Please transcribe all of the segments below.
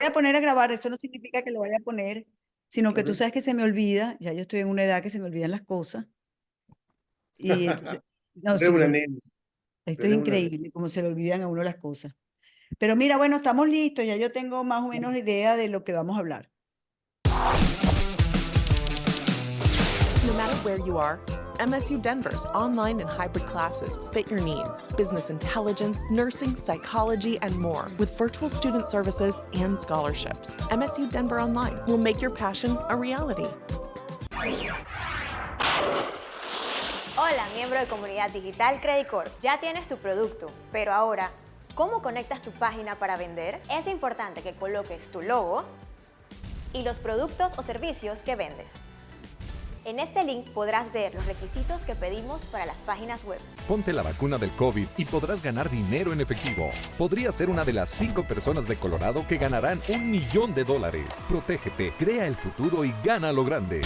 a poner a grabar, eso no significa que lo vaya a poner, sino que tú Ok. sabes que se me olvida, ya yo estoy en una edad que se me olvidan las cosas, y entonces, no, Eres sí, una nena, esto es eres una nena. increíble, como se le olvidan a uno las cosas. Pero mira, bueno, estamos listos, ya yo tengo más o menos idea de lo que vamos a hablar. No matter where you are, MSU Denver's online and hybrid classes fit your needs. Business intelligence, nursing, psychology, and more with virtual student services and scholarships. MSU Denver Online will make your passion a reality. Hola, miembro de Comunidad Digital Credit Corp. Ya tienes tu producto, pero ahora, ¿cómo conectas tu página para vender? Es importante que coloques tu logo y los productos o servicios que vendes. En este link podrás ver los requisitos que pedimos para las páginas web. Ponte la vacuna del COVID y podrás ganar dinero en efectivo. Podrías ser una de las 5 personas de Colorado que ganarán $1.000.000. Protégete, crea el futuro y gana lo grande.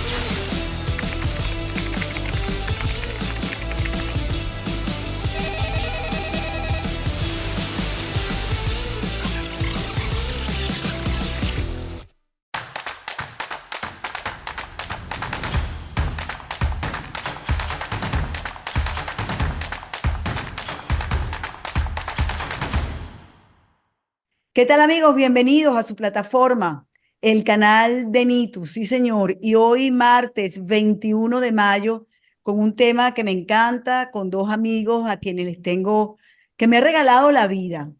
¿Qué tal amigos? Bienvenidos a su plataforma, el canal de Nitu, sí señor. Y hoy martes 21 de mayo con un tema que me encanta, con dos amigos a quienes les tengo, que me ha regalado la vida.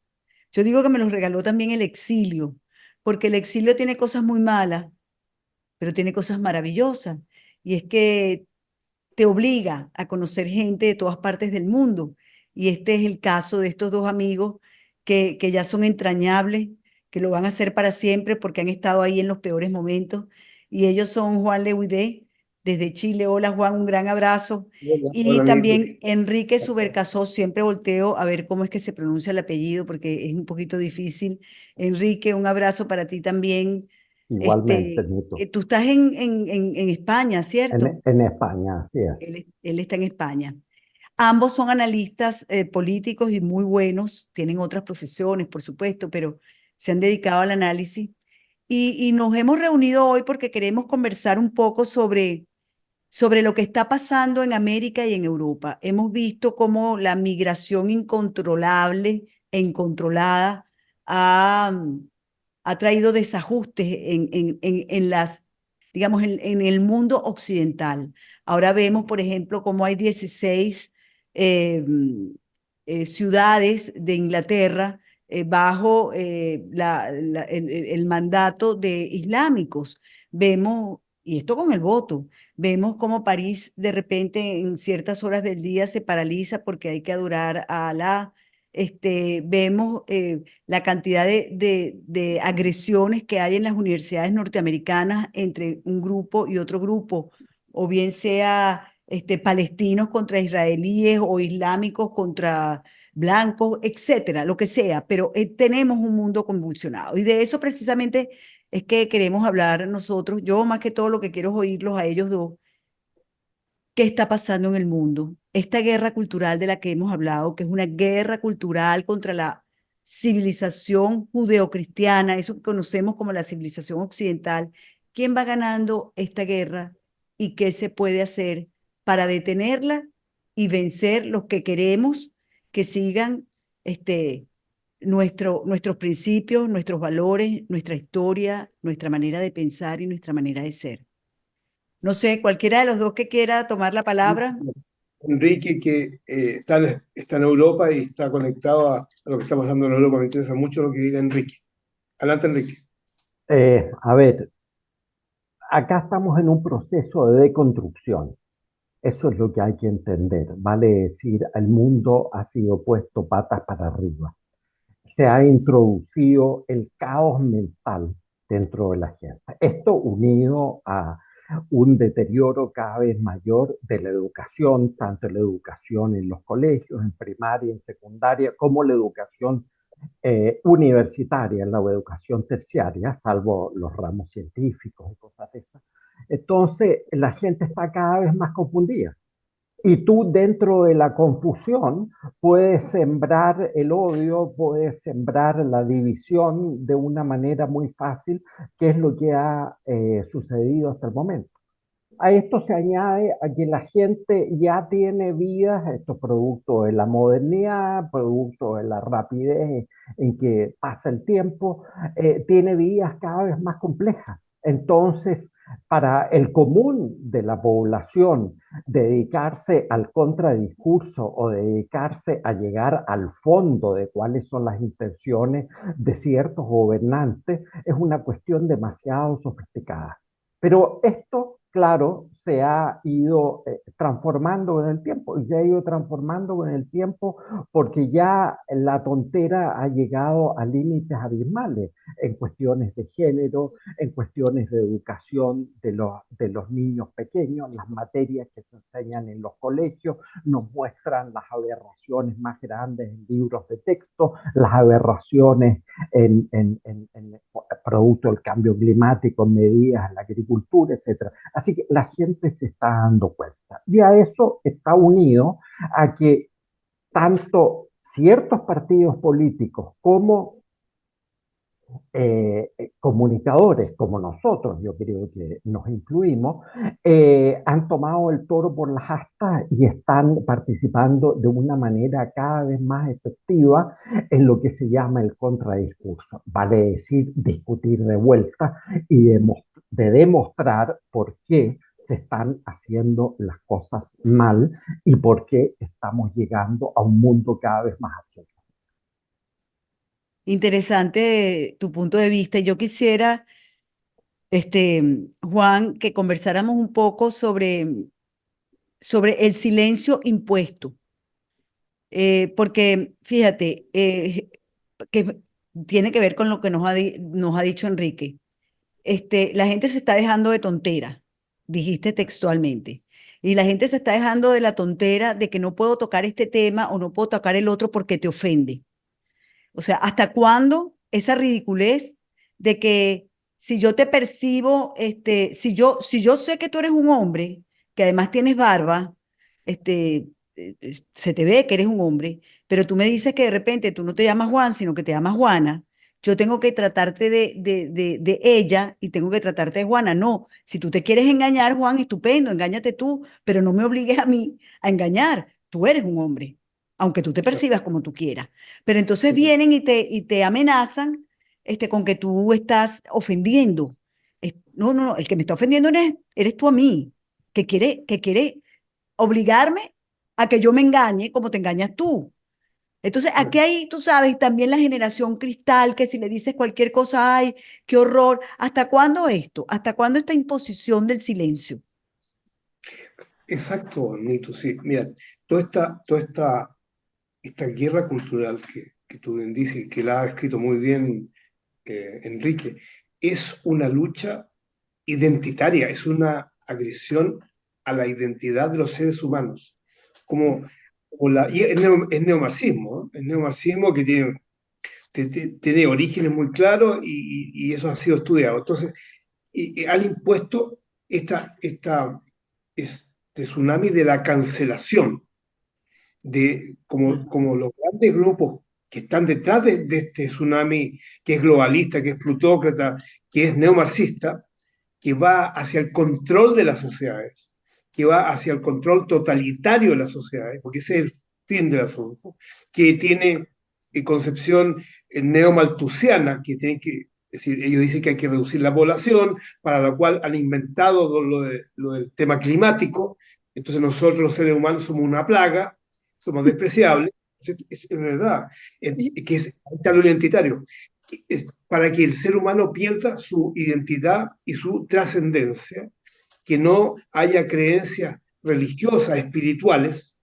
Yo digo que me los regaló también el exilio, porque el exilio tiene cosas muy malas, pero tiene cosas maravillosas. Y es que te obliga a conocer gente de todas partes del mundo. Y este es el caso de estos dos amigos que ya son entrañables, que lo van a hacer para siempre porque han estado ahí en los peores momentos. Y ellos son Juan Leguidé, desde Chile. Hola Juan, un gran abrazo. Hola, Y hola, amiguito. también Enrique Subercasó, siempre volteo a ver cómo es que se pronuncia el apellido porque es un poquito difícil. Enrique, un abrazo para ti también. Igualmente, Nito. Tú estás en España, ¿cierto? En España, así es. Él está en España. Ambos son analistas políticos y muy buenos, tienen otras profesiones, por supuesto, pero se han dedicado al análisis. Y nos hemos reunido hoy porque queremos conversar un poco sobre lo que está pasando en América y en Europa. Hemos visto cómo la migración incontrolable e incontrolada ha, ha traído desajustes en las, digamos, en el mundo occidental. Ahora vemos, por ejemplo, cómo hay 16 eh, ciudades de Inglaterra bajo el mandato de islámicos. Vemos, y esto con el voto, vemos cómo París de repente en ciertas horas del día se paraliza porque hay que adorar a Alá. Vemos la cantidad de agresiones que hay en las universidades norteamericanas entre un grupo y otro grupo, o bien sea palestinos contra israelíes o islámicos contra blancos, etcétera, lo que sea, pero tenemos un mundo convulsionado y de eso precisamente es que queremos hablar nosotros. Yo más que todo lo que quiero es oírlos a ellos dos. ¿Qué está pasando en el mundo? Esta guerra cultural de la que hemos hablado, que es una guerra cultural contra la civilización judeocristiana, eso que conocemos como la civilización occidental. ¿Quién va ganando esta guerra y qué se puede hacer para detenerla y vencer los que queremos que sigan nuestros principios, nuestros valores, nuestra historia, nuestra manera de pensar y nuestra manera de ser? No sé, cualquiera de los dos que quiera tomar la palabra. Enrique, que está en Europa y está conectado a lo que está pasando en Europa. Me interesa mucho lo que diga Enrique. Adelante, Enrique. A ver, acá estamos en un proceso de deconstrucción. Eso es lo que hay que entender. Vale decir, el mundo ha sido puesto patas para arriba. Se ha introducido el caos mental dentro de la gente. Esto unido a un deterioro cada vez mayor de la educación, tanto la educación en los colegios, en primaria, en secundaria, como la educación universitaria, en la educación terciaria, salvo los ramos científicos y cosas de esas. Entonces, la gente está cada vez más confundida. Y tú dentro de la confusión puedes sembrar el odio, puedes sembrar la división de una manera muy fácil, que es lo que ha sucedido hasta el momento. A esto se añade a que la gente ya tiene vidas, esto producto de la modernidad, producto de la rapidez en que pasa el tiempo, tiene vidas cada vez más complejas. Entonces, para el común de la población, dedicarse al contradiscurso o dedicarse a llegar al fondo de cuáles son las intenciones de ciertos gobernantes es una cuestión demasiado sofisticada. Pero esto, claro, se ha ido transformando con el tiempo y se ha ido transformando con el tiempo porque ya la tontera ha llegado a límites abismales en cuestiones de género, en cuestiones de educación de los niños pequeños, las materias que se enseñan en los colegios nos muestran las aberraciones más grandes en libros de texto, las aberraciones en producto del cambio climático, medidas en la agricultura, etc. Así que la gente se está dando cuenta. Y a eso está unido a que tanto ciertos partidos políticos como comunicadores como nosotros, yo creo que nos incluimos, han tomado el toro por las astas y están participando de una manera cada vez más efectiva en lo que se llama el contradiscurso, vale decir, discutir de vuelta y de demostrar por qué se están haciendo las cosas mal y por qué estamos llegando a un mundo cada vez más absurdo. Interesante tu punto de vista. Yo quisiera, Juan, que conversáramos un poco sobre el silencio impuesto. Porque fíjate, que tiene que ver con lo que nos ha dicho Enrique. La gente se está dejando de tontera, dijiste textualmente. Y la gente se está dejando de la tontera de que no puedo tocar este tema o no puedo tocar el otro porque te ofende. O sea, ¿hasta cuándo esa ridiculez de que si yo te percibo, si yo sé que tú eres un hombre, que además tienes barba, se te ve que eres un hombre, pero tú me dices que de repente tú no te llamas Juan, sino que te llamas Juana, yo tengo que tratarte de ella y tengo que tratarte de Juana. No, si tú te quieres engañar, Juan, estupendo, engáñate tú, pero no me obligues a mí a engañar. Tú eres un hombre, aunque tú te percibas como tú quieras. Pero entonces vienen y te amenazan con que tú estás ofendiendo. No, no, no, el que me está ofendiendo eres tú a mí, que quiere obligarme a que yo me engañe como te engañas tú. Entonces, aquí hay, tú sabes, también la generación cristal, que si le dices cualquier cosa, ay, qué horror. ¿Hasta cuándo esto? ¿Hasta cuándo esta imposición del silencio? Exacto, Nito, sí. Mira, esta guerra cultural que tú bien dices, que la ha escrito muy bien Enrique, es una lucha identitaria, es una agresión a la identidad de los seres humanos. Y es neomarxismo, ¿no? Es neomarxismo que tiene orígenes muy claros y eso ha sido estudiado. Entonces, han impuesto este tsunami de la cancelación, como los grandes grupos que están detrás de este tsunami, que es globalista, que es plutócrata, que es neomarxista, que va hacia el control de las sociedades, que va hacia el control totalitario de las sociedades, porque ese es el fin del asunto, que tiene concepción neomalthusiana, es decir, ellos dicen que hay que reducir la población, para lo cual han inventado lo del tema climático. Entonces nosotros los seres humanos somos una plaga, somos despreciables. Es verdad, que es lo identitario, es para que el ser humano pierda su identidad y su trascendencia, que no haya creencias religiosas, espirituales,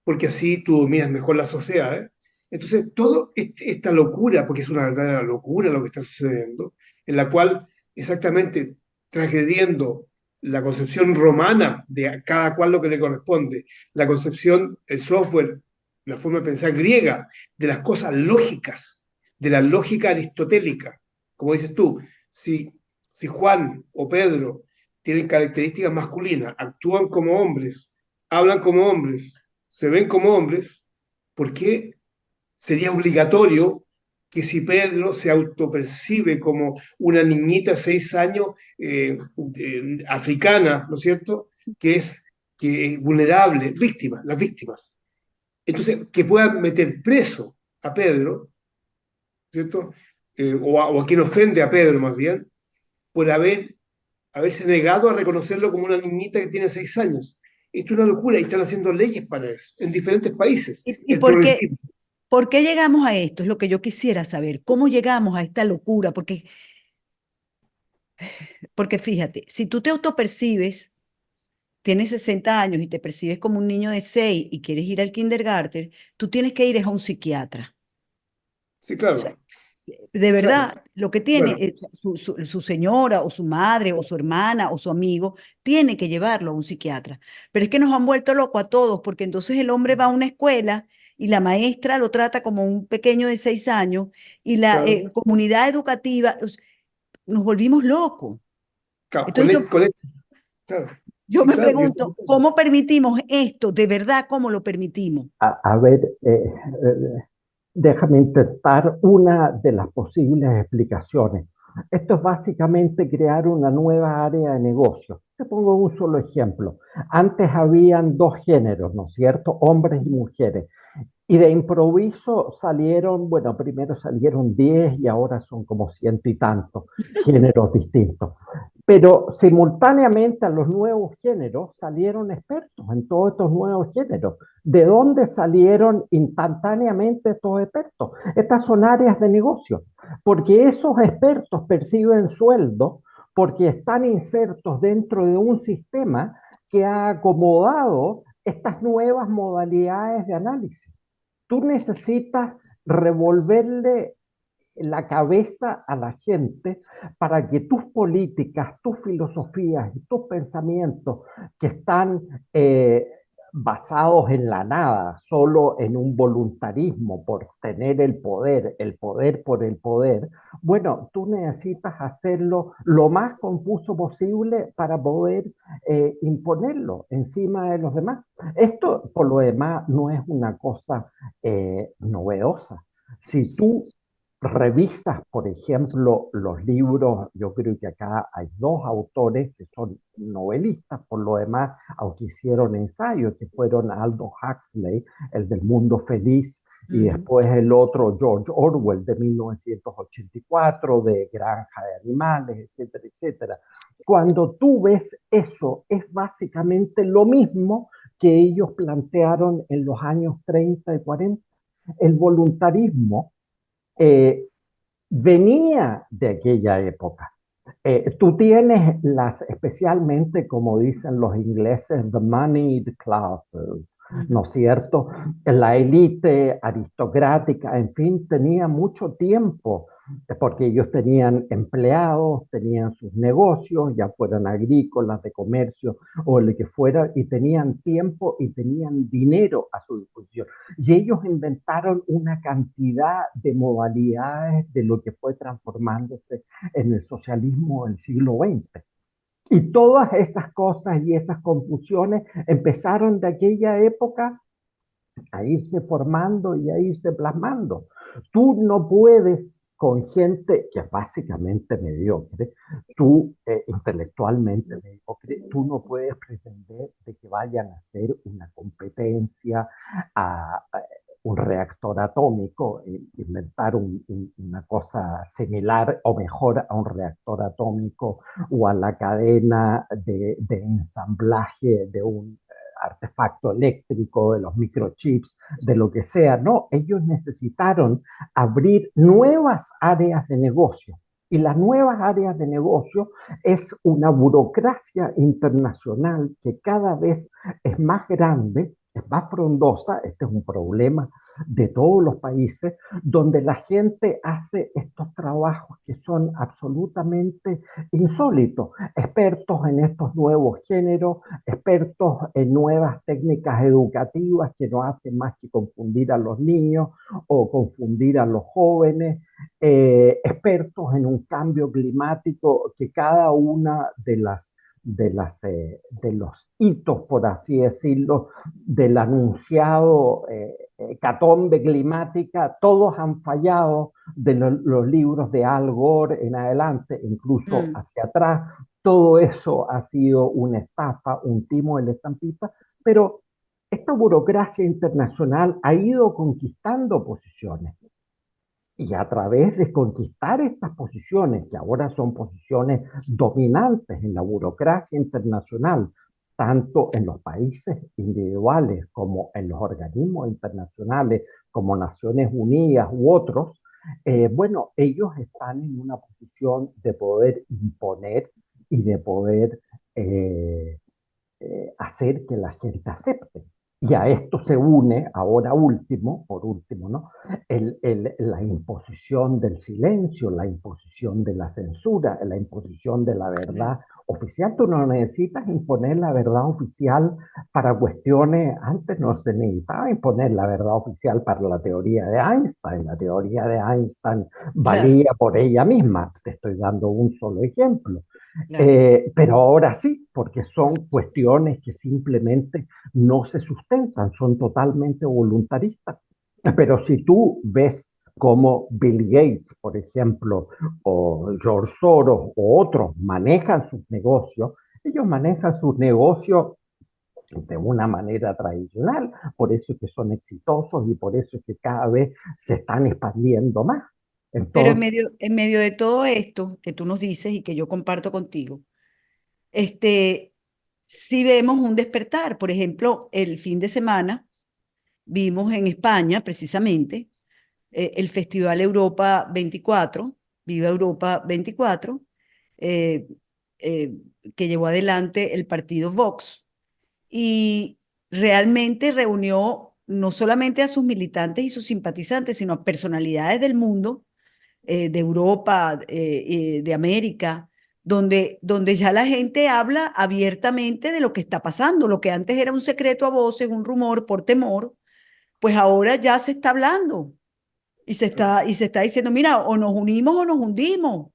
porque así tú dominas mejor la sociedad, ¿eh? Entonces, toda esta locura, porque es una verdadera locura lo que está sucediendo, en la cual exactamente transgrediendo la concepción romana de a cada cual lo que le corresponde, la concepción, el software, la forma de pensar griega, de las cosas lógicas, de la lógica aristotélica. Como dices tú, si Juan o Pedro tienen características masculinas, actúan como hombres, hablan como hombres, se ven como hombres, ¿por qué sería obligatorio que si Pedro se autopercibe como una niñita de 6 años africana, ¿no es cierto?, que es vulnerable, víctima, las víctimas? Entonces, que puedan meter preso a Pedro, ¿cierto? O a quien ofende a Pedro más bien, por haberse negado a reconocerlo como una niñita que tiene 6 años. Esto es una locura y están haciendo leyes para eso en diferentes países. ¿Y El progresismo. por qué llegamos a esto? Es lo que yo quisiera saber. ¿Cómo llegamos a esta locura? Porque fíjate, si tú te autopercibes, tienes 60 años y te percibes como un niño de 6 y quieres ir al kindergarten, tú tienes que ir es a un psiquiatra. Sí, O sea, claro, de claro, verdad, lo que tiene claro, su señora o su madre o su hermana o su amigo, tiene que llevarlo a un psiquiatra. Pero es que nos han vuelto loco a todos, porque entonces el hombre va a una escuela y la maestra lo trata como un pequeño de 6 años y la claro, comunidad educativa, nos volvimos locos. claro, Entonces claro, yo sí, me claro, pregunto, ¿cómo permitimos esto? ¿De verdad cómo lo permitimos? A ver, déjame intentar una de las posibles explicaciones. Esto es básicamente crear una nueva área de negocio. Te pongo un solo ejemplo. Antes habían dos géneros, ¿no es cierto? Hombres y mujeres. Y de improviso salieron, bueno, primero salieron 10 y ahora son como ciento y tantos géneros distintos. Pero simultáneamente a los nuevos géneros salieron expertos en todos estos nuevos géneros. ¿De dónde salieron instantáneamente estos expertos? Estas son áreas de negocio, porque esos expertos perciben sueldo porque están insertos dentro de un sistema que ha acomodado estas nuevas modalidades de análisis. Tú necesitas revolverle la cabeza a la gente para que tus políticas, tus filosofías y tus pensamientos que están basados en la nada, solo en un voluntarismo por tener el poder por el poder, bueno, tú necesitas hacerlo lo más confuso posible para poder imponerlo encima de los demás. Esto, por lo demás, no es una cosa novedosa. Si tú revisas, por ejemplo, los libros, yo creo que acá hay dos autores que son novelistas, por lo demás, aunque hicieron ensayos, que fueron Aldous Huxley, el del Mundo Feliz, y Ujú. después el otro, George Orwell, de 1984, de Granja de Animales, etcétera, etcétera. Cuando tú ves eso, es básicamente lo mismo que ellos plantearon en los años 30 y 40. El voluntarismo eh, venía de aquella época. Tú tienes especialmente como dicen los ingleses, the moneyed classes, ¿no es cierto? La élite aristocrática, en fin, tenía mucho tiempo, porque ellos tenían empleados, tenían sus negocios, ya fueran agrícolas, de comercio o el que fuera, y tenían tiempo y tenían dinero a su disposición. Y ellos inventaron una cantidad de modalidades de lo que fue transformándose en el socialismo del siglo XX. Y todas esas cosas y esas confusiones empezaron de aquella época a irse formando y a irse plasmando. Tú no puedes con gente que es básicamente mediocre, tú intelectualmente mediocre, tú no puedes pretender de que vayan a hacer una competencia a un reactor atómico, inventar una cosa similar o mejor a un reactor atómico o a la cadena de ensamblaje de un artefacto eléctrico, de los microchips, de lo que sea. No, ellos necesitaron abrir nuevas áreas de negocio. Y las nuevas áreas de negocio es una burocracia internacional que cada vez es más grande, es más frondosa. Este es un problema de todos los países, donde la gente hace estos trabajos que son absolutamente insólitos, expertos en estos nuevos géneros, expertos en nuevas técnicas educativas que no hacen más que confundir a los niños o confundir a los jóvenes, expertos en un cambio climático que cada una de los hitos, por así decirlo, del anunciado hecatombe climática, todos han fallado, de los libros de Al Gore en adelante, incluso Mm. hacia atrás, todo eso ha sido una estafa, un timo de la estampita, pero esta burocracia internacional ha ido conquistando posiciones. Y a través de conquistar estas posiciones, que ahora son posiciones dominantes en la burocracia internacional, tanto en los países individuales como en los organismos internacionales, como Naciones Unidas u otros, bueno, ellos están en una posición de poder imponer y de poder eh, hacer que la gente acepte. Y a esto se une, ahora último, por último, ¿no? La imposición del silencio, la imposición de la censura, la imposición de la verdad oficial. Tú no necesitas imponer la verdad oficial para cuestiones, antes no se necesitaba imponer la verdad oficial para la teoría de Einstein. La teoría de Einstein Claro, valía por ella misma. Te estoy dando un solo ejemplo. claro. Pero ahora sí, porque son cuestiones que simplemente no se sustentan, son totalmente voluntaristas. Pero si tú ves cómo Bill Gates, por ejemplo, o George Soros o otros manejan sus negocios, ellos manejan sus negocios de una manera tradicional, por eso es que son exitosos y por eso es que cada vez se están expandiendo más. Pero Entonces, en medio de todo esto que tú nos dices y que yo comparto contigo, sí vemos un despertar. Por ejemplo, el fin de semana vimos en España, precisamente, el Festival Europa 24, Viva Europa 24, eh, eh, que llevó adelante el partido Vox y realmente reunió no solamente a sus militantes y sus simpatizantes, sino a personalidades del mundo, de Europa, de América, donde ya la gente habla abiertamente de lo que está pasando, lo que antes era un secreto a voces, un rumor por temor, pues ahora ya se está hablando y se está diciendo, mira, o nos unimos o nos hundimos.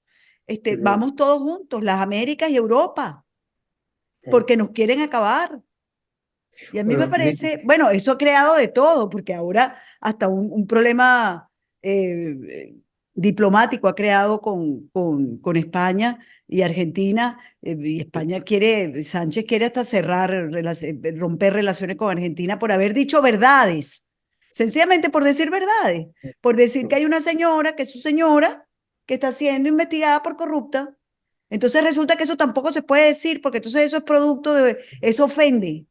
Vamos todos juntos, las Américas y Europa, porque nos quieren acabar. Y a mí me Bueno, parece, bueno, eso ha creado de todo, porque ahora hasta un problema eh, eh, diplomático ha creado con España y Argentina. Y España quiere, Sánchez quiere hasta cerrar, romper relaciones con Argentina por haber dicho verdades, sencillamente por decir verdades, por decir que hay una señora, que es su señora, que está siendo investigada por corrupta. Entonces resulta que eso tampoco se puede decir, porque entonces eso es producto de, eso ofende.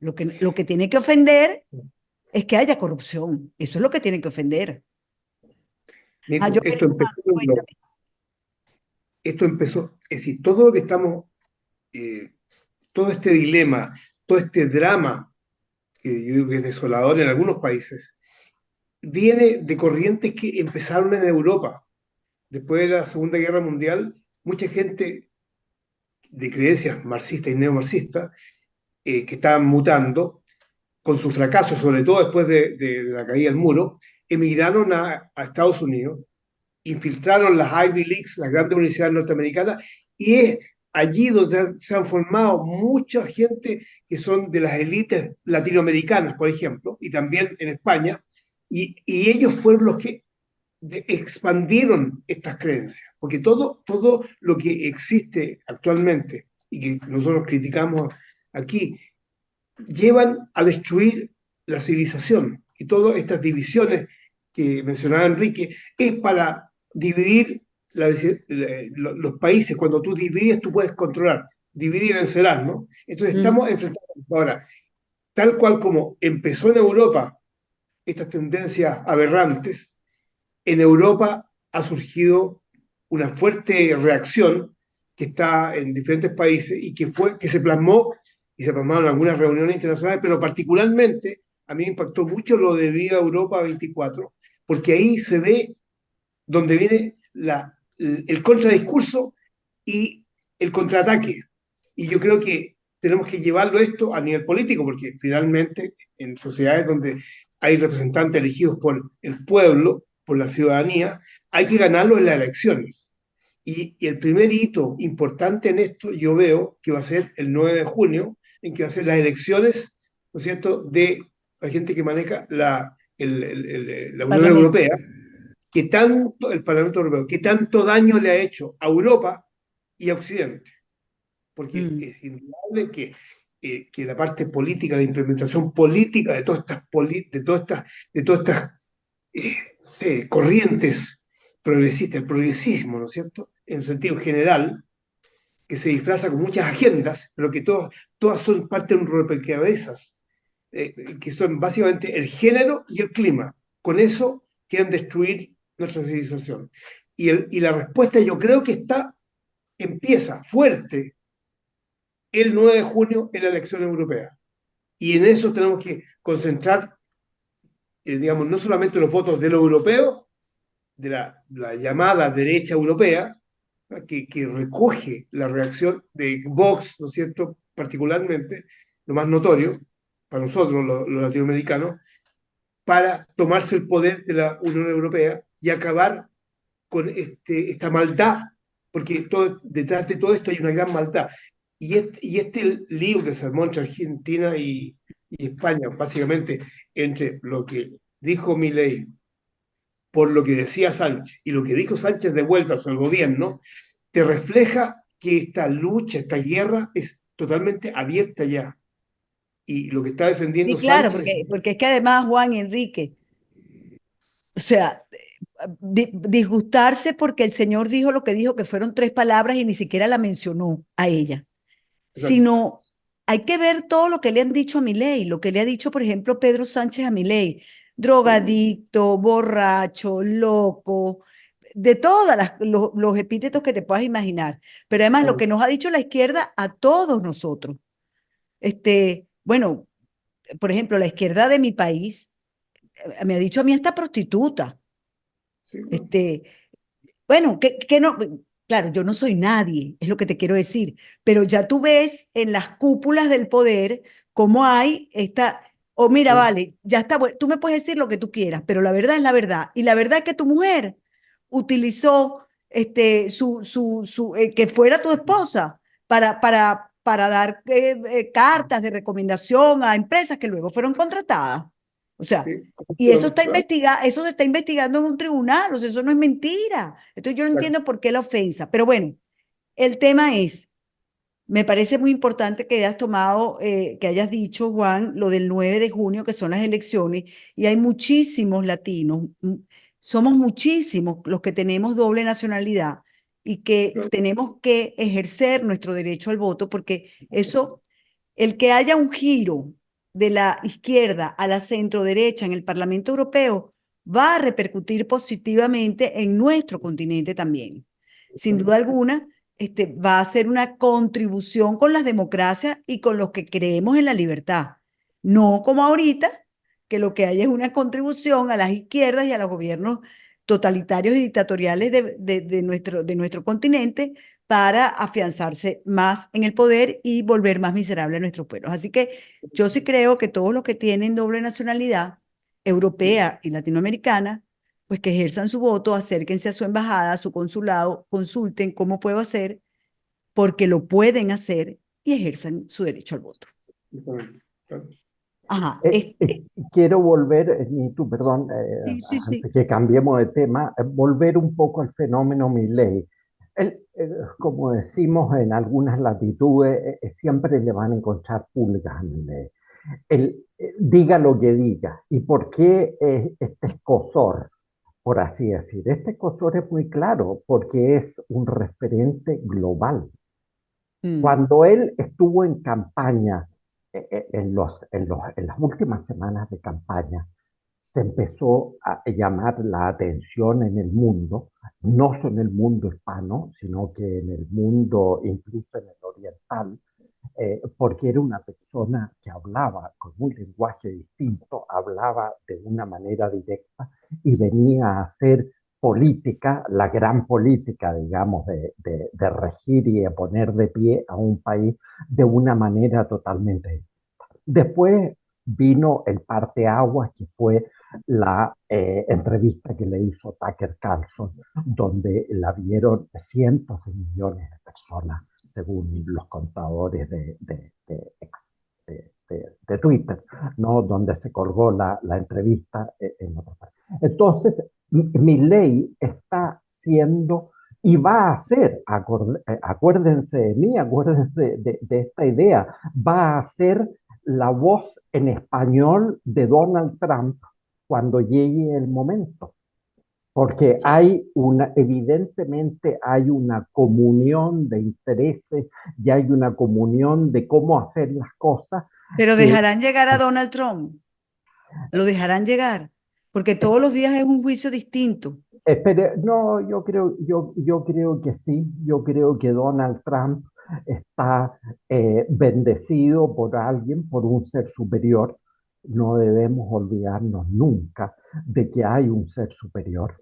Lo que tiene que ofender es que haya corrupción. Eso es lo que tiene que ofender. Ah, Nico, yo quería, cuéntame. esto empezó, es decir, todo lo que estamos, todo este dilema, todo este drama, que yo digo que es desolador en algunos países, viene de corrientes que empezaron en Europa. Después de la Segunda Guerra Mundial, mucha gente de creencias marxistas y neomarxistas que estaban mutando, con su fracaso, sobre todo después de la caída del muro, emigraron a Estados Unidos, infiltraron las Ivy Leagues, las grandes universidades norteamericanas, y es allí donde se han formado mucha gente que son de las élites latinoamericanas, por ejemplo, y también en España, y ellos fueron los que expandieron estas creencias, porque todo lo que existe actualmente y que nosotros criticamos aquí, llevan a destruir la civilización. Y todas estas divisiones que mencionaba Enrique es para dividir los países. Cuando tú divides, tú puedes controlar. Dividir y vencerás, ¿no? Entonces Mm. estamos enfrentando ahora, tal cual como empezó en Europa estas tendencias aberrantes, en Europa ha surgido una fuerte reacción que está en diferentes países y que se plasmó y se plasmaron en algunas reuniones internacionales, pero particularmente a mí me impactó mucho lo de Viva Europa 24, porque ahí se ve donde viene el contradiscurso y el contraataque. Y yo creo que tenemos que llevarlo esto a nivel político, porque finalmente en sociedades donde hay representantes elegidos por el pueblo, por la ciudadanía, hay que ganarlo en las elecciones. Y el primer hito importante en esto yo veo que va a ser el 9 de junio, en que va a ser las elecciones, ¿no es cierto?, de la gente que maneja la Unión Parlamento. Europea, el Parlamento Europeo, que tanto daño le ha hecho a Europa y a Occidente. Porque Mm. es indudable que la parte política, la implementación política de todas estas no sé, corrientes progresistas, el progresismo, ¿no es cierto?, en sentido general, que se disfraza con muchas agendas, pero que todas son parte de un rompecabezas, que son básicamente el género y el clima. Con eso quieren destruir nuestra civilización. Y la respuesta yo creo que empieza fuerte el 9 de junio en la elección europea. Y en eso tenemos que concentrar, digamos, no solamente los votos de los europeos, de la llamada derecha europea, que recoge la reacción de Vox, ¿no es cierto?, particularmente, lo más notorio para nosotros, los latinoamericanos, para tomarse el poder de la Unión Europea y acabar con esta maldad, porque detrás de todo esto hay una gran maldad. Y este lío que se armó entre Argentina y España, básicamente, entre lo que dijo Milei, por lo que decía Sánchez, y lo que dijo Sánchez de vuelta sobre el gobierno, te refleja que esta lucha, esta guerra es totalmente abierta ya. Y lo que está defendiendo Sí, claro, Sánchez es... porque es que además Juan y Enrique, o sea, disgustarse porque el señor dijo lo que dijo, que fueron tres palabras y ni siquiera la mencionó a ella, Exacto, sino hay que ver todo lo que le han dicho a Milei, lo que le ha dicho, por ejemplo, Pedro Sánchez a Milei, drogadicto, borracho, loco, de todos los epítetos que te puedas imaginar, pero además lo claro, que nos ha dicho la izquierda a todos nosotros, bueno, por ejemplo, la izquierda de mi país me ha dicho a mí esta prostituta, sí, claro, este, bueno, que no, claro, yo no soy nadie, es lo que te quiero decir, pero ya tú ves en las cúpulas del poder cómo hay o mira, claro, vale, ya está, tú me puedes decir lo que tú quieras, pero la verdad es la verdad, y la verdad es que tu mujer utilizó que fuera tu esposa para dar cartas de recomendación a empresas que luego fueron contratadas. O sea, sí, y eso claro, eso se está investigando en un tribunal, o sea, eso no es mentira. Entonces yo no claro, entiendo por qué la ofensa. Pero bueno, el tema es, me parece muy importante que hayas tomado, que hayas dicho, Juan, lo del 9 de junio, que son las elecciones, y hay muchísimos latinos, somos muchísimos los que tenemos doble nacionalidad y que claro, tenemos que ejercer nuestro derecho al voto, porque eso, el que haya un giro de la izquierda a la centro derecha en el Parlamento Europeo va a repercutir positivamente en nuestro continente también. Sin duda alguna, va a ser una contribución con las democracias y con los que creemos en la libertad. No como ahorita, que lo que hay es una contribución a las izquierdas y a los gobiernos totalitarios y dictatoriales de nuestro continente para afianzarse más en el poder y volver más miserable a nuestros pueblos. Así que yo sí creo que todos los que tienen doble nacionalidad, sí, europea y latinoamericana, pues que ejerzan su voto, acérquense a su embajada, a su consulado, consulten cómo puedo hacer, porque lo pueden hacer y ejerzan su derecho al voto. exactamente, claro. Ajá, Quiero volver, Nitu, perdón, sí, sí, sí. antes que cambiemos de tema, volver un poco al fenómeno Milei. Como decimos en algunas latitudes, siempre le van a encontrar pulgas a Milei. Diga lo que diga. ¿Y por qué este escozor, por así decir? Este escozor es muy claro, porque es un referente global. Mm. Cuando él estuvo en campaña, en las últimas semanas de campaña, se empezó a llamar la atención en el mundo, no solo en el mundo hispano, sino que en el mundo, incluso en el oriental, porque era una persona que hablaba con un lenguaje distinto, hablaba de una manera directa y venía a hacer política, la gran política, digamos, de regir y de poner de pie a un país de una manera totalmente distinta. Después vino el parteaguas que fue la entrevista que le hizo Tucker Carlson, donde la vieron cientos de millones de personas, según los contadores de Twitter, ¿no? Donde se colgó la entrevista en otro país. Entonces, Milei está siendo y va a ser, acuérdense de mí, acuérdense de esta idea, va a ser la voz en español de Donald Trump cuando llegue el momento. Porque evidentemente hay una comunión de intereses y hay una comunión de cómo hacer las cosas. Pero dejarán llegar a Donald Trump, lo dejarán llegar, porque todos los días es un juicio distinto. Espere, no, yo creo que sí, yo creo que Donald Trump está bendecido por alguien, por un ser superior. No debemos olvidarnos nunca de que hay un ser superior.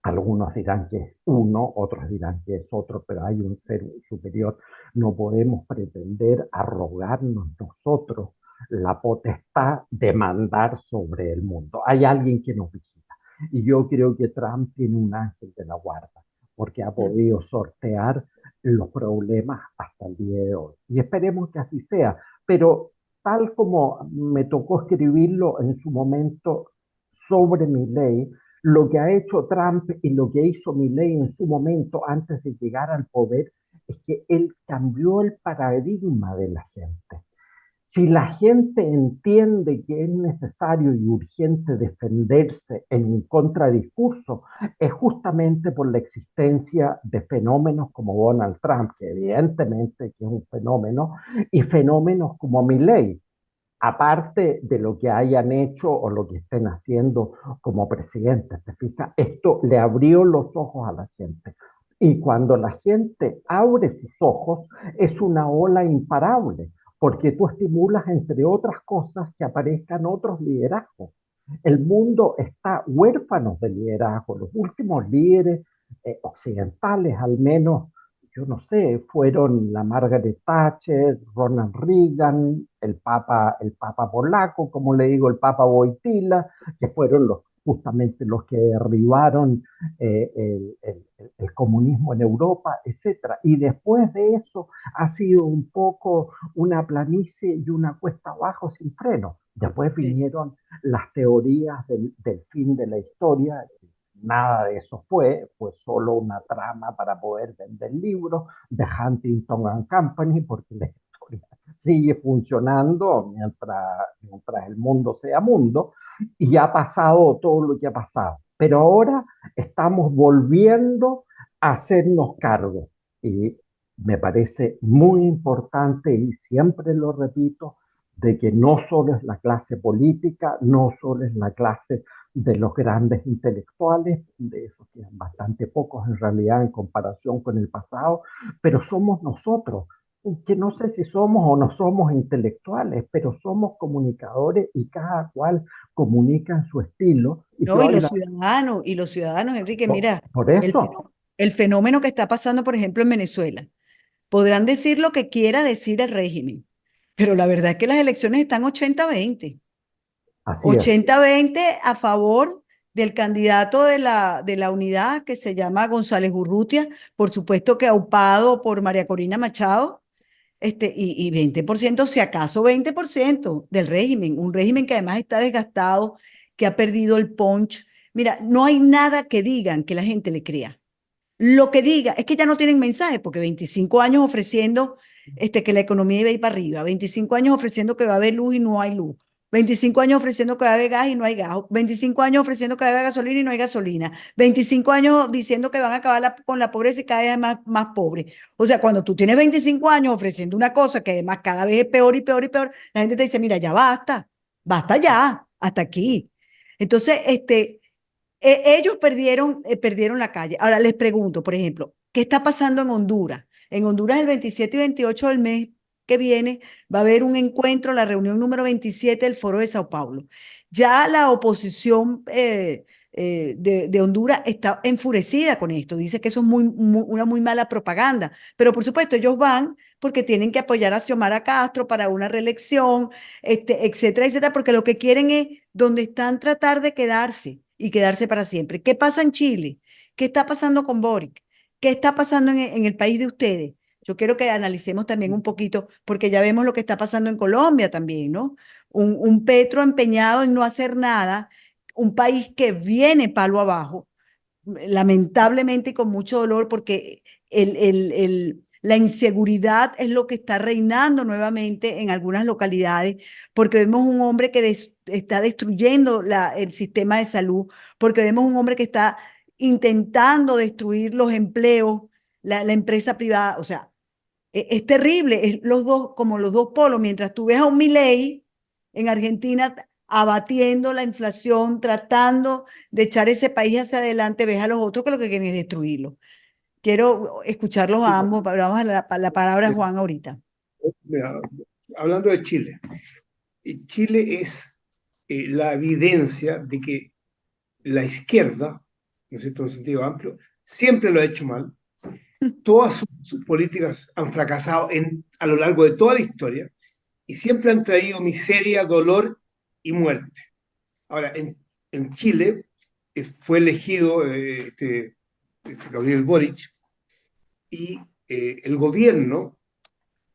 Algunos dirán que es uno, otros dirán que es otro, pero hay un ser superior. No podemos pretender arrogarnos nosotros la potestad de mandar sobre el mundo. Hay alguien que nos vigila. Y yo creo que Trump tiene un ángel de la guarda, porque ha podido sortear los problemas hasta el día de hoy. Y esperemos que así sea. Pero tal como me tocó escribirlo en su momento sobre mi ley, lo que ha hecho Trump y lo que hizo Milei en su momento antes de llegar al poder es que él cambió el paradigma de la gente. Si la gente entiende que es necesario y urgente defenderse en un contradiscurso, es justamente por la existencia de fenómenos como Donald Trump, que evidentemente que es un fenómeno, y fenómenos como Milei, aparte de lo que hayan hecho o lo que estén haciendo como presidentes. ¿Te fijas? Esto le abrió los ojos a la gente. Y cuando la gente abre sus ojos, es una ola imparable, porque tú estimulas, entre otras cosas, que aparezcan otros liderazgos. El mundo está huérfano de liderazgo. Los últimos líderes occidentales, al menos, yo no sé, fueron la Margaret Thatcher, Ronald Reagan, el Papa polaco, como le digo, el Papa Wojtyla, que fueron justamente los que derribaron el comunismo en Europa, etc. Y después de eso ha sido un poco una planicie y una cuesta abajo sin freno. Después vinieron las teorías del fin de la historia. Nada de eso fue solo una trama para poder vender libros de Huntington and Company, porque la historia sigue funcionando mientras el mundo sea mundo, y ha pasado todo lo que ha pasado. Pero ahora estamos volviendo a hacernos cargo, y me parece muy importante, y siempre lo repito, de que no solo es la clase política, no solo es la clase de los grandes intelectuales, de esos que son bastante pocos en realidad en comparación con el pasado, pero somos nosotros, que no sé si somos o no somos intelectuales, pero somos comunicadores y cada cual comunica en su estilo. No, y los ciudadanos, Enrique, mira, por eso. el fenómeno que está pasando, por ejemplo, en Venezuela. Podrán decir lo que quiera decir el régimen, pero la verdad es que las elecciones están 80-20. Así es. 80-20 a favor del candidato de la unidad que se llama González Urrutia, por supuesto que aupado por María Corina Machado, y 20%, si acaso 20% del régimen, un régimen que además está desgastado, que ha perdido el punch. Mira, no hay nada que digan que la gente le crea. Lo que diga es que ya no tienen mensaje, porque 25 años ofreciendo que la economía iba a ir para arriba, 25 años ofreciendo que va a haber luz y no hay luz, 25 años ofreciendo que va a haber gas y no hay gas, 25 años ofreciendo que va a haber gasolina y no hay gasolina, 25 años diciendo que van a acabar con la pobreza y cada vez más pobre. O sea, cuando tú tienes 25 años ofreciendo una cosa que además cada vez es peor y peor y peor, la gente te dice, mira, ya basta, basta ya, hasta aquí. Entonces, ellos perdieron la calle. Ahora les pregunto, por ejemplo, ¿qué está pasando en Honduras? En Honduras el 27 y 28 del mes que viene va a haber un encuentro, la reunión número 27 del Foro de Sao Paulo. Ya la oposición de Honduras está enfurecida con esto. Dice que eso es una muy mala propaganda. Pero por supuesto, ellos van porque tienen que apoyar a Xiomara Castro para una reelección, etcétera, etcétera, porque lo que quieren es donde están tratar de quedarse y quedarse para siempre. ¿Qué pasa en Chile? ¿Qué está pasando con Boric? ¿Qué está pasando en el país de ustedes? Yo quiero que analicemos también un poquito, porque ya vemos lo que está pasando en Colombia también, ¿no? Un Petro empeñado en no hacer nada, un país que viene palo abajo, lamentablemente y con mucho dolor, porque la inseguridad es lo que está reinando nuevamente en algunas localidades, porque vemos un hombre que está destruyendo el sistema de salud, porque vemos un hombre que está intentando destruir los empleos, la empresa privada, o sea, es terrible, es los dos, como los dos polos, mientras tú ves a un Milei en Argentina abatiendo la inflación, tratando de echar ese país hacia adelante, ves a los otros que lo que quieren es destruirlo. Quiero escucharlos a ambos, pero vamos a la palabra a Juan ahorita. Mira, hablando de Chile, Chile es la evidencia de que la izquierda, ¿no es cierto?, en sentido amplio, siempre lo ha hecho mal. Todas sus políticas han fracasado a lo largo de toda la historia y siempre han traído miseria, dolor y muerte. Ahora, en Chile fue elegido Gabriel Boric y el gobierno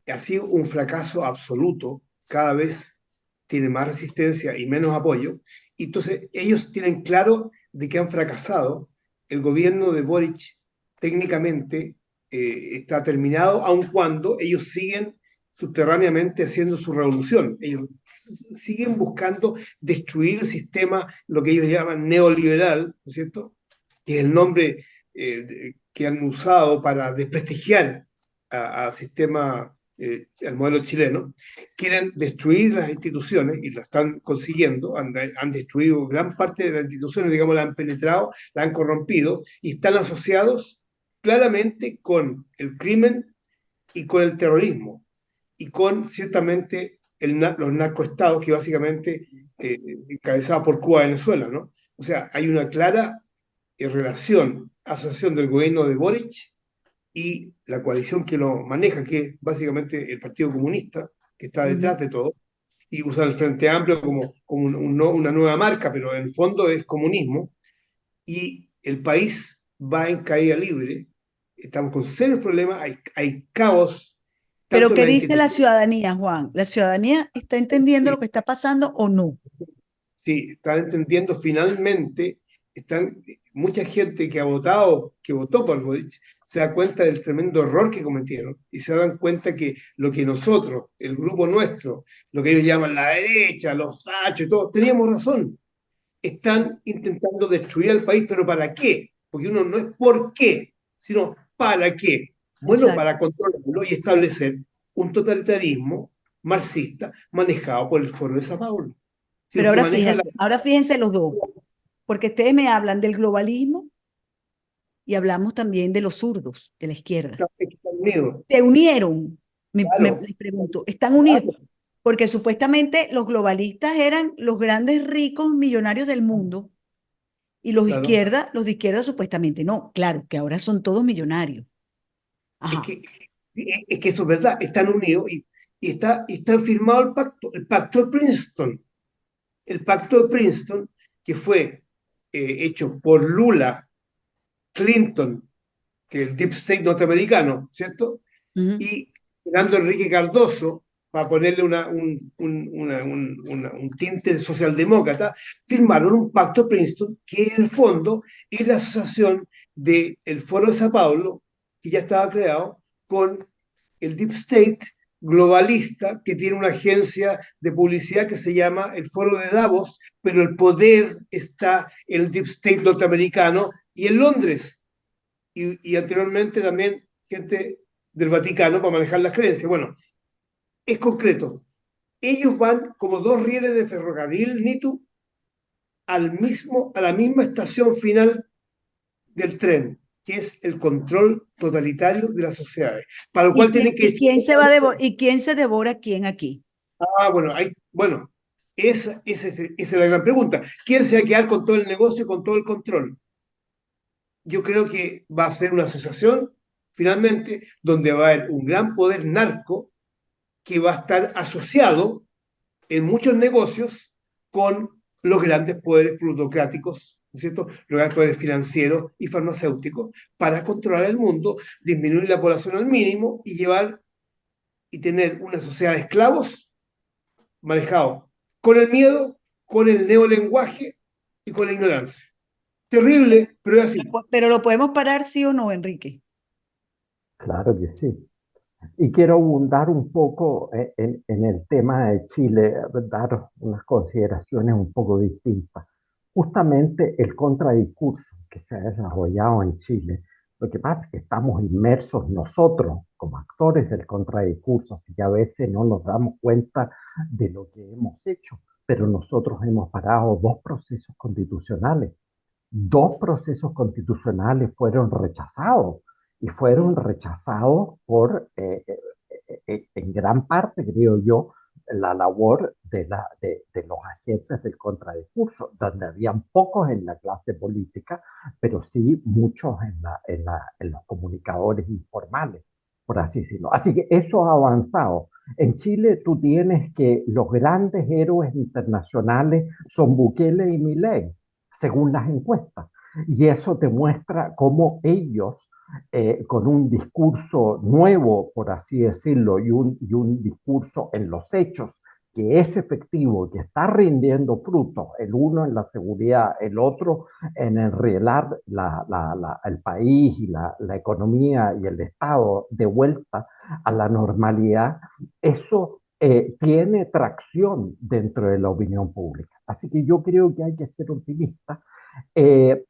ha sido un fracaso absoluto, cada vez tiene más resistencia y menos apoyo, y entonces ellos tienen claro de que han fracasado. El gobierno de Boric técnicamente está terminado, aun cuando ellos siguen subterráneamente haciendo su revolución. Ellos siguen buscando destruir el sistema, lo que ellos llaman neoliberal, ¿no es cierto?, que es el nombre que han usado para desprestigiar al sistema, al modelo chileno. Quieren destruir las instituciones y lo están consiguiendo. Han destruido gran parte de las instituciones, digamos, la han penetrado, la han corrompido y están asociados claramente con el crimen y con el terrorismo y con ciertamente los narcoestados que básicamente encabezados por Cuba y Venezuela, ¿no? O sea, hay una clara relación, asociación del gobierno de Boric y la coalición que lo maneja, que es básicamente el Partido Comunista, que está detrás de todo, y usa el Frente Amplio como una nueva marca, pero en el fondo es comunismo, y el país va en caída libre. Estamos con serios problemas, hay caos. Pero ¿qué dice la ciudadanía, Juan? ¿La ciudadanía está entendiendo lo que está pasando o no? Sí, están entendiendo finalmente, mucha gente que votó por Boric, se da cuenta del tremendo error que cometieron y se dan cuenta que lo que nosotros, el grupo nuestro, lo que ellos llaman la derecha, los fachos y todo, teníamos razón. Están intentando destruir al país, pero ¿para qué? Porque uno no es por qué, sino ¿para qué? Bueno, Exacto. para controlarlo y establecer un totalitarismo marxista manejado por el Foro de Sao Paulo. Pero ahora fíjense los dos, porque ustedes me hablan del globalismo y hablamos también de los zurdos, de la izquierda. ¿Se unieron? Les pregunto, ¿están unidos? Porque supuestamente los globalistas eran los grandes ricos millonarios del mundo y los de izquierda supuestamente no. Claro, que ahora son todos millonarios. Es que eso es verdad, están unidos y está firmado el pacto de Princeton. El pacto de Princeton, que fue hecho por Lula, Clinton, que es el Deep State norteamericano, ¿cierto? Y Fernando Enrique Cardoso, para ponerle un tinte socialdemócrata, firmaron un pacto de Princeton que en el fondo es la asociación del Foro de Sao Paulo, que ya estaba creado, con el Deep State globalista, que tiene una agencia de publicidad que se llama el Foro de Davos, pero el poder está en el Deep State norteamericano y en Londres. Y anteriormente también gente del Vaticano para manejar las creencias. Bueno, es concreto. Ellos van como dos rieles de ferrocarril, Nitu, a la misma estación final del tren, que es el control totalitario de las sociedades. Para lo cual tienen que... ¿Y quién se devora a quién aquí? Bueno, Esa es la gran pregunta. ¿Quién se va a quedar con todo el negocio y con todo el control? Yo creo que va a ser una asociación, finalmente, donde va a haber un gran poder narco que va a estar asociado en muchos negocios con los grandes poderes plutocráticos, ¿no es cierto? Los grandes poderes financieros y farmacéuticos para controlar el mundo, disminuir la población al mínimo y llevar y tener una sociedad de esclavos manejados con el miedo, con el neolenguaje y con la ignorancia. Terrible, pero es así. Pero lo podemos parar, sí o no, Enrique. Claro que sí. Y quiero abundar un poco en el tema de Chile, dar unas consideraciones un poco distintas. Justamente el contradiscurso que se ha desarrollado en Chile, lo que pasa es que estamos inmersos nosotros como actores del contradiscurso, así que a veces no nos damos cuenta de lo que hemos hecho, pero nosotros hemos parado dos procesos constitucionales fueron rechazados y fueron rechazados por, en gran parte, creo yo, la labor de los agentes del contradiscurso, donde habían pocos en la clase política, pero sí muchos en los comunicadores informales, por así decirlo. Así que eso ha avanzado. En Chile tú tienes que los grandes héroes internacionales son Bukele y Milei, según las encuestas. Y eso te muestra cómo ellos, con un discurso nuevo, por así decirlo, y un discurso en los hechos, que es efectivo, que está rindiendo frutos, el uno en la seguridad, el otro en enrielar el país y la economía y el Estado de vuelta a la normalidad, eso tiene tracción dentro de la opinión pública. Así que yo creo que hay que ser optimista, eh,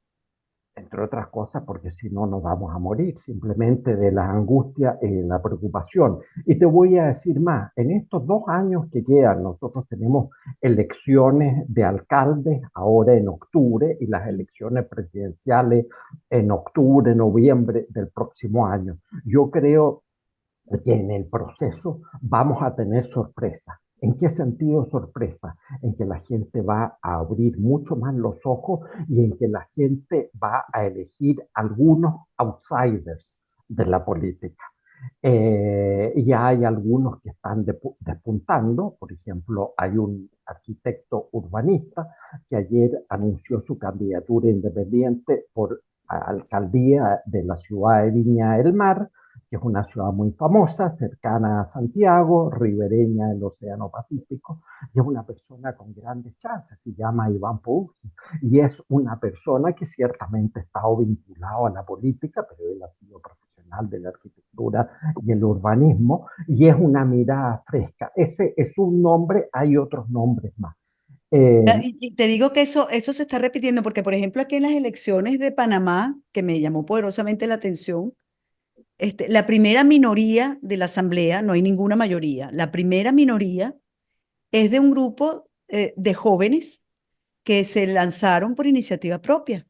entre otras cosas porque si no nos vamos a morir simplemente de la angustia y la preocupación. Y te voy a decir más, en estos 2 años que quedan, nosotros tenemos elecciones de alcaldes ahora en octubre y las elecciones presidenciales en octubre, noviembre del próximo año. Yo creo que en el proceso vamos a tener sorpresa. ¿En qué sentido sorpresa? En que la gente va a abrir mucho más los ojos y en que la gente va a elegir algunos outsiders de la política. Ya hay algunos que están despuntando, por ejemplo, hay un arquitecto urbanista que ayer anunció su candidatura independiente por alcaldía de la ciudad de Viña del Mar, que es una ciudad muy famosa, cercana a Santiago, ribereña del Océano Pacífico, y es una persona con grandes chances, se llama Iván Pousi, y es una persona que ciertamente ha estado vinculado a la política, pero él ha sido profesional de la arquitectura y el urbanismo, y es una mirada fresca. Ese es un nombre, hay otros nombres más. Y te digo que eso se está repitiendo porque, por ejemplo, aquí en las elecciones de Panamá, que me llamó poderosamente la atención, la primera minoría de la asamblea, no hay ninguna mayoría, la primera minoría es de un grupo de jóvenes que se lanzaron por iniciativa propia.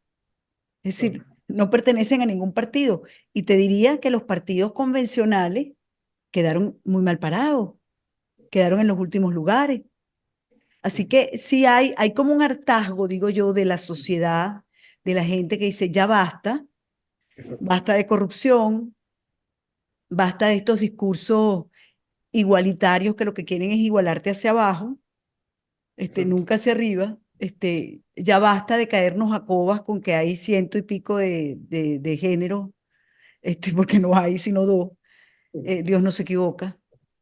Es decir, no pertenecen a ningún partido. Y te diría que los partidos convencionales quedaron muy mal parados, quedaron en los últimos lugares. Así que sí hay como un hartazgo, digo yo, de la sociedad, de la gente que dice, ya basta, basta de corrupción, basta de estos discursos igualitarios que lo que quieren es igualarte hacia abajo, nunca hacia arriba. Ya basta de caernos a cobas con que hay ciento y pico de géneros, porque no hay sino dos. Dios no se equivoca.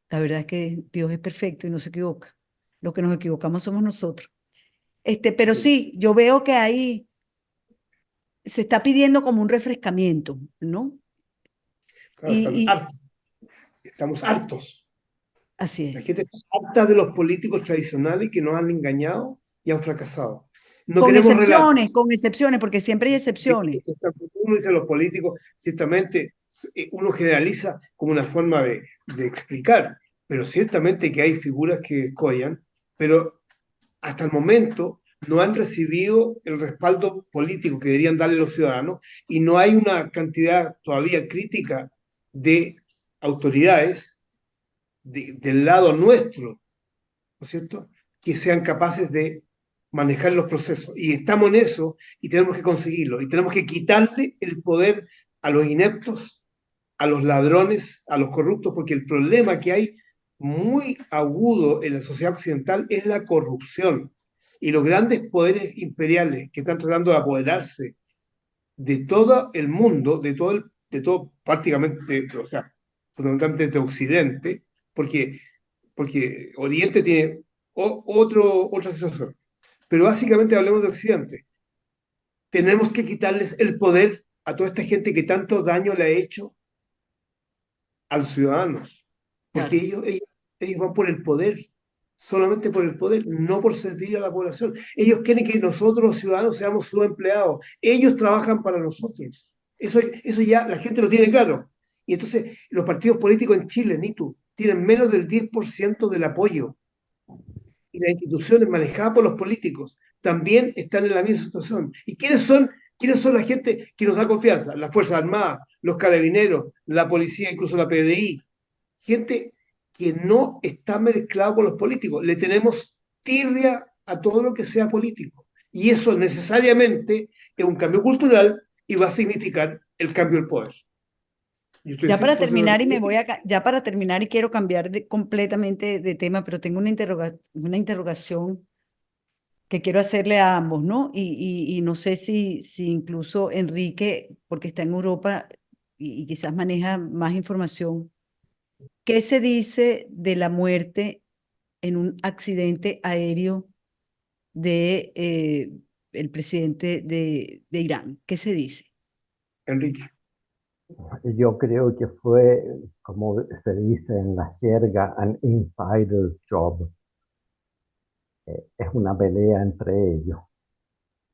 La verdad es que Dios es perfecto y no se equivoca. Lo que nos equivocamos somos nosotros. Pero sí, yo veo que ahí se está pidiendo como un refrescamiento, ¿no? Claro, Y estamos hartos. así La es. gente está harta de los políticos tradicionales que nos han engañado y han fracasado. No queremos relatos. Con excepciones, porque siempre hay excepciones. Uno dice los políticos, ciertamente uno generaliza como una forma de explicar, pero ciertamente que hay figuras que descollan, pero hasta el momento no han recibido el respaldo político que deberían darle los ciudadanos y no hay una cantidad todavía crítica de autoridades del lado nuestro, ¿no es cierto?, que sean capaces de manejar los procesos. Y estamos en eso y tenemos que conseguirlo. Y tenemos que quitarle el poder a los ineptos, a los ladrones, a los corruptos, porque el problema que hay muy agudo en la sociedad occidental es la corrupción. Y los grandes poderes imperiales que están tratando de apoderarse de todo el mundo, de todo prácticamente, o sea, fundamentalmente de Occidente, porque Oriente tiene otra situación. Pero básicamente hablemos de Occidente. Tenemos que quitarles el poder a toda esta gente que tanto daño le ha hecho a los ciudadanos, porque Claro. ellos van por el poder, solamente por el poder, no por servir a la población. Ellos quieren que nosotros, los ciudadanos, seamos sus empleados. Ellos trabajan para nosotros. Eso ya la gente lo tiene claro. Y entonces los partidos políticos en Chile, ni tú, tienen menos del 10% del apoyo. Y las instituciones manejadas por los políticos también están en la misma situación. ¿Y quiénes son la gente que nos da confianza? Las Fuerzas Armadas, los carabineros, la policía, incluso la PDI. Gente que no está mezclada con los políticos. Le tenemos tirria a todo lo que sea político. Y eso necesariamente es un cambio cultural y va a significar el cambio del poder. Yo estoy Ya para 100% de terminar, acuerdo. ya para terminar, y quiero cambiar completamente de tema, pero tengo una interrogación que quiero hacerle a ambos, ¿no? Y no sé si incluso Enrique, porque está en Europa y quizás maneja más información, ¿qué se dice de la muerte en un accidente aéreo de el presidente de Irán? ¿Qué se dice? Enrique. Yo creo que fue, como se dice en la jerga, an insider's job. Es una pelea entre ellos,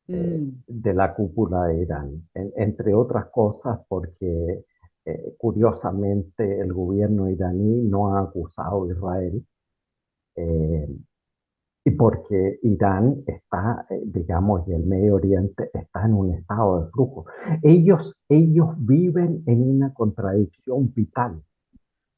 Mm, de la cúpula de Irán, entre otras cosas porque curiosamente el gobierno iraní no ha acusado a Israel, eh, y porque Irán está, digamos, y el Medio Oriente está en un estado de flujo. Ellos viven en una contradicción vital.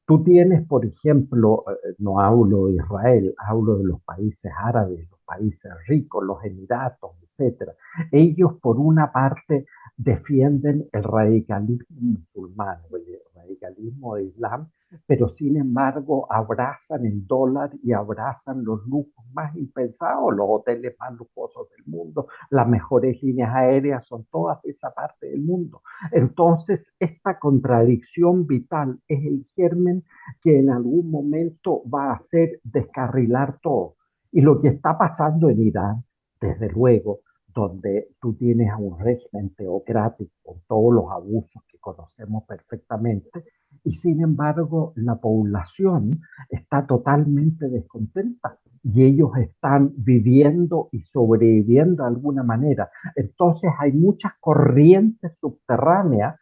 Tú tienes, por ejemplo, no hablo de Israel, hablo de los países árabes, los países ricos, los Emiratos, etcétera. Ellos, por una parte, defienden el radicalismo musulmán, el radicalismo de Islam, pero sin embargo abrazan el dólar y abrazan los lujos más impensados, los hoteles más lujosos del mundo, las mejores líneas aéreas son todas de esa parte del mundo. Entonces, esta contradicción vital es el germen que en algún momento va a hacer descarrilar todo. Y lo que está pasando en Irán, desde luego, donde tú tienes a un régimen teocrático con todos los abusos que conocemos perfectamente, y sin embargo la población está totalmente descontenta y ellos están viviendo y sobreviviendo de alguna manera. Entonces hay muchas corrientes subterráneas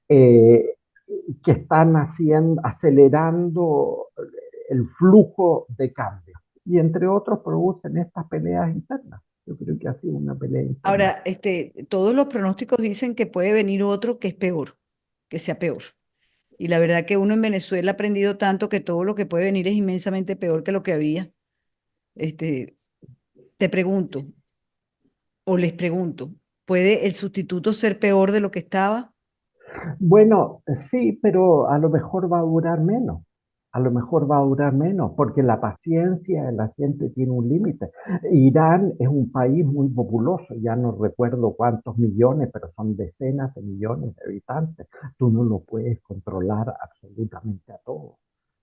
eh, que están acelerando el flujo de cambio. Y entre otros producen estas peleas internas. Yo creo que ha sido una pelea interna. Ahora, todos los pronósticos dicen que puede venir otro que es peor, que sea peor. Y la verdad que uno en Venezuela ha aprendido tanto que todo lo que puede venir es inmensamente peor que lo que había. Este, te pregunto, o les pregunto, ¿puede el sustituto ser peor de lo que estaba? Bueno, sí, pero a lo mejor va a durar menos. A lo mejor va a durar menos, porque la paciencia de la gente tiene un límite. Irán es un país muy populoso, ya no recuerdo cuántos millones, pero son decenas de millones de habitantes. Tú no lo puedes controlar absolutamente a todos,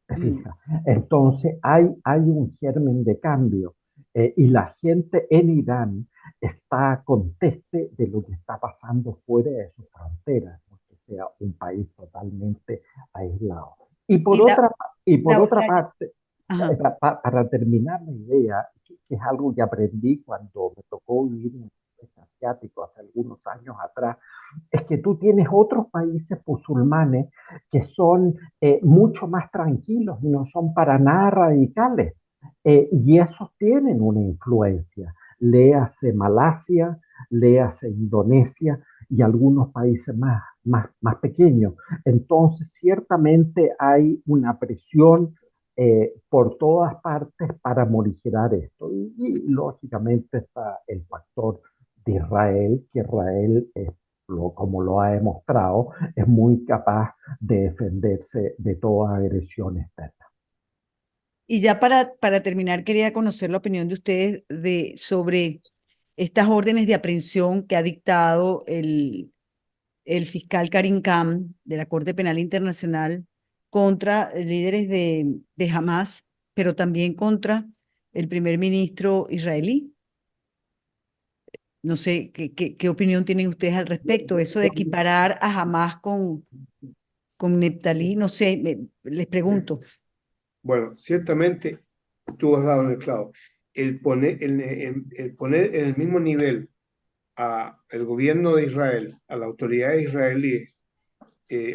¿te Mm. fijas? Entonces hay un germen de cambio, y la gente en Irán está conteste de lo que está pasando fuera de sus fronteras, ¿no? Que sea un país totalmente aislado. Y por Y otra, y por la, otra la- parte, ajá. para terminar la idea, que es algo que aprendí cuando me tocó vivir en el sudeste asiático hace algunos años atrás, es que tú tienes otros países musulmanes que son mucho más tranquilos y no son para nada radicales. Y esos tienen una influencia. Léase Malasia, léase Indonesia y algunos países más pequeños. Entonces, ciertamente hay una presión por todas partes para morigerar esto. Lógicamente está el factor de Israel, que Israel, como lo ha demostrado, es muy capaz de defenderse de toda agresión externa. Y ya para terminar, quería conocer la opinión de ustedes sobre estas órdenes de aprehensión que ha dictado el fiscal Karim Khan de la Corte Penal Internacional contra líderes de Hamas, pero también contra el primer ministro israelí. No sé, ¿qué opinión tienen ustedes al respecto? Eso de equiparar a Hamas con Neptalí, no sé, les pregunto. Bueno, ciertamente tú has dado en el clavo. El poner en el mismo nivel al gobierno de Israel, a la autoridad israelí,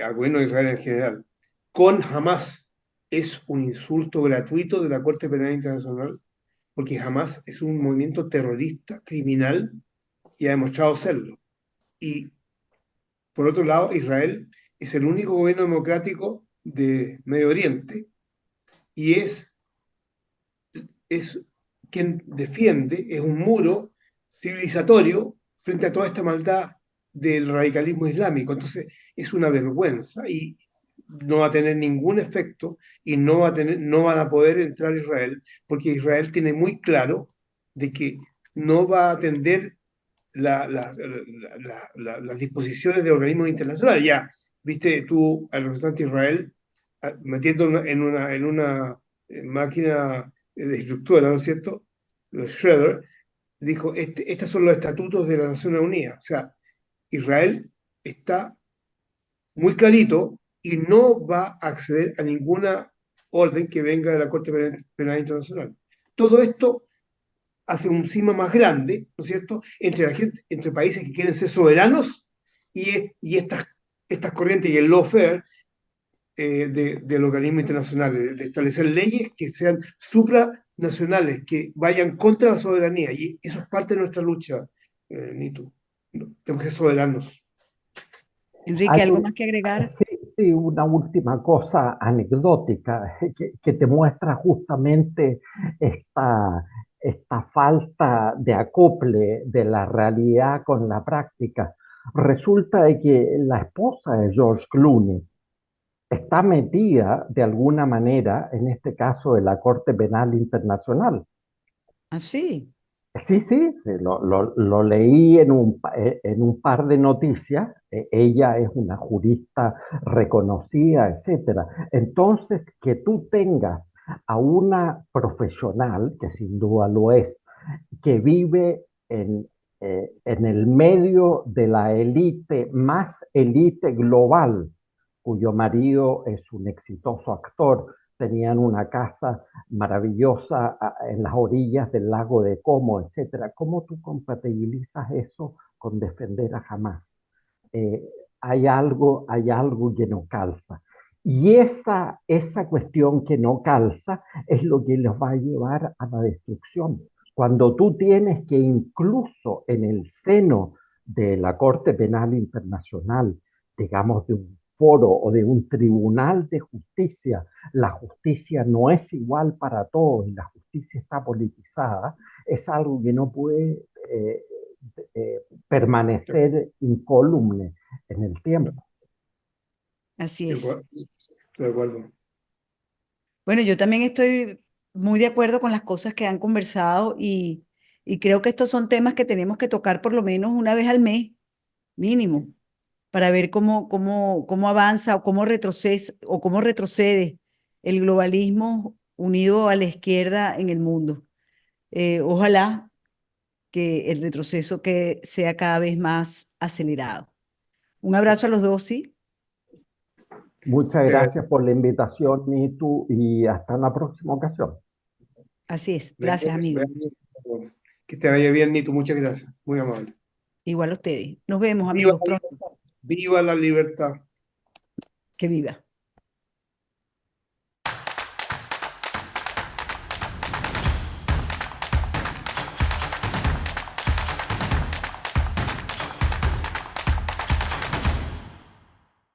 al gobierno de Israel en general, con Hamas es un insulto gratuito de la Corte Penal Internacional, porque Hamas es un movimiento terrorista, criminal, y ha demostrado serlo. Y por otro lado, Israel es el único gobierno democrático de Medio Oriente y es quien defiende, es un muro civilizatorio frente a toda esta maldad del radicalismo islámico. Entonces, es una vergüenza y no va a tener ningún efecto y no van a poder entrar a Israel porque Israel tiene muy claro de que no va a atender las disposiciones de organismos internacionales. Ya, viste tú al representante de Israel metiendo en una máquina destructora, ¿no es cierto? Los Schroeder, dijo, estos son los estatutos de las Naciones Unidas. O sea, Israel está muy clarito y no va a acceder a ninguna orden que venga de la Corte Penal Internacional. Todo esto hace un cima más grande, ¿no es cierto?, entre países que quieren ser soberanos y estas corrientes y el lawfare del organismo internacional, de establecer leyes que sean supranacionales, que vayan contra la soberanía. Y eso es parte de nuestra lucha, Nitu. Tenemos que ser soberanos. Enrique, ¿algo más que agregar? Sí, sí, una última cosa anecdótica que te muestra justamente esta falta de acople de la realidad con la práctica. Resulta de que la esposa de George Clooney está metida de alguna manera, en este caso, de la Corte Penal Internacional. Ah, sí. Sí, sí, sí, lo leí en un par de noticias. Ella es una jurista reconocida, etcétera. Entonces, que tú tengas a una profesional, que sin duda lo es, que vive en el medio de la élite, más élite global, cuyo marido es un exitoso actor, tenían una casa maravillosa en las orillas del lago de Como, etcétera. ¿Cómo tú compatibilizas eso con defender a Hamas? Eh, hay algo que no calza. Y esa cuestión que no calza es lo que los va a llevar a la destrucción. Cuando tú tienes que incluso en el seno de la Corte Penal Internacional, digamos de un foro o de un tribunal de justicia, la justicia no es igual para todos y la justicia está politizada, es algo que no puede permanecer incólume en el tiempo. Así es. Estoy de acuerdo. Bueno, yo también estoy muy de acuerdo con las cosas que han conversado y creo que estos son temas que tenemos que tocar por lo menos una vez al mes, mínimo, para ver cómo avanza o cómo retrocede el globalismo unido a la izquierda en el mundo. Ojalá que el retroceso que sea cada vez más acelerado. Un abrazo a los dos, ¿sí? Muchas Te- gracias por la invitación, Nitu, y hasta una próxima ocasión. Así es. Gracias, amigo. Que te vaya bien, Nito. Muchas gracias. Muy amable. Igual a ustedes. Nos vemos, Viva amigos, pronto. viva la libertad. Que viva.